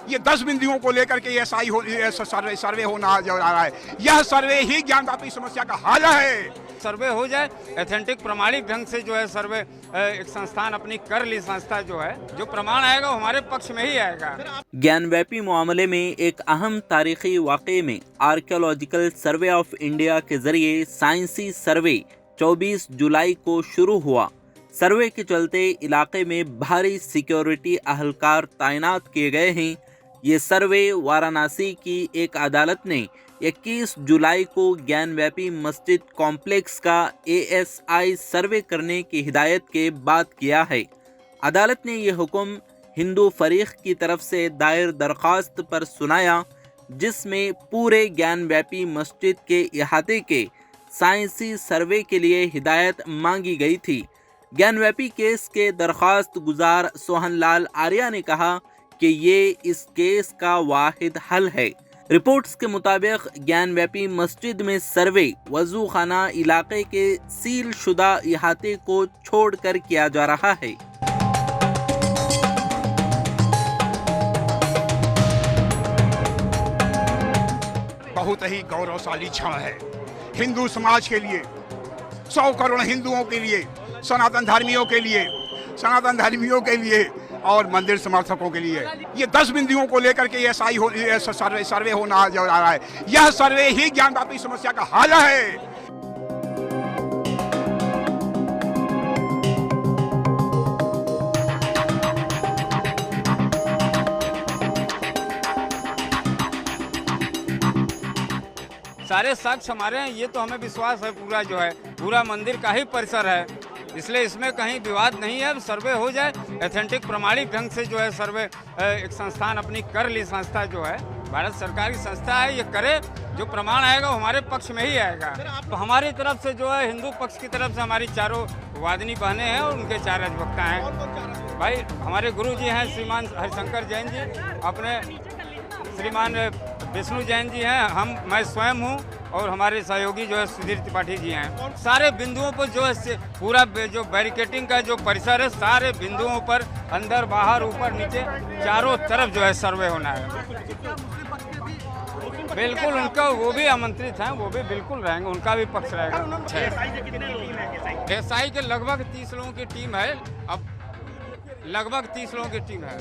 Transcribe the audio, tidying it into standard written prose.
ये 10 बिंदुओं को लेकर के ये सर्वे होना जा रहा है। यह सर्वे ही ज्ञानव्यापी समस्या का हल है। सर्वे हो जाए, एथेंटिक प्रमाणिक ढंग से जो है सर्वे एक संस्थान अपनी कर ली संस्था जो है, जो प्रमाण आएगा वो हमारे पक्ष में ही आएगा। ज्ञानव्यापी मामले में एक अहम तारीखी वाक़े में आर्कियोलॉजिकल सर्वे ऑफ इंडिया के जरिए साइंसी सर्वे 24 जुलाई को शुरू हुआ। सर्वे के चलते इलाके में भारी सिक्योरिटी अहलकार तैनात किए गए हैं। ये सर्वे वाराणसी की एक अदालत ने 21 जुलाई को ज्ञानव्यापी मस्जिद कॉम्प्लेक्स का ASI सर्वे करने की हिदायत के बाद किया है। अदालत ने यह हुक्म हिंदू फरीक की तरफ से दायर दरख्वास्त पर सुनाया, जिसमें पूरे ज्ञानव्यापी मस्जिद के इहाते के साइंसी सर्वे के लिए हिदायत मांगी गई थी। ज्ञानव्यापी केस के दरख्वास्त गुजार सोहनलाल आर्या ने कहा कि ये इस केस का वाहिद हल है। रिपोर्ट्स के मुताबिक ज्ञानव्यापी मस्जिद में सर्वे वजू खाना इलाके के सील शुदा इहाते को छोड़कर किया जा रहा है। बहुत ही गौरवशाली क्षण है हिंदू समाज के लिए, 100 करोड़ हिंदुओं के लिए, सनातन धर्मियों के लिए और मंदिर समर्थकों के लिए। ये 10 बिंदुओं को लेकर के ये सर्वे होना जा रहा है। यह सर्वे ही ज्ञानव्यापी समस्या का हल है। सारे साक्ष्य हमारे हैं, ये तो हमें विश्वास है पूरा जो है, पूरा मंदिर का ही परिसर है, इसलिए इसमें कहीं विवाद नहीं है। सर्वे हो जाए, एथेंटिक प्रमाणिक ढंग से जो है सर्वे एक संस्थान अपनी कर ली संस्था जो है, भारत सरकार की संस्था है, ये करे, जो प्रमाण आएगा वो हमारे पक्ष में ही आएगा। तो हमारी तरफ से जो है हिंदू पक्ष की तरफ से हमारी चारों वादिनी बहनें हैं और उनके 4 अधिवक्ता हैं। भाई हमारे गुरु जी हैं श्रीमान हरिशंकर जैन जी, अपने श्रीमान विष्णु जैन जी हैं, मैं स्वयं हूँ और हमारे सहयोगी जो है सुधीर त्रिपाठी जी हैं। सारे बिंदुओं पर जो है पूरा जो बैरिकेटिंग का जो परिसर है, सारे बिंदुओं पर अंदर बाहर ऊपर नीचे चारों तरफ जो है सर्वे होना है। बिल्कुल उनका वो भी आमंत्रित हैं, वो भी बिल्कुल रहेंगे, उनका भी पक्ष रहेगा। एसआई के लगभग 30 लोगों की टीम है, अब लगभग 30 लोगों की टीम है।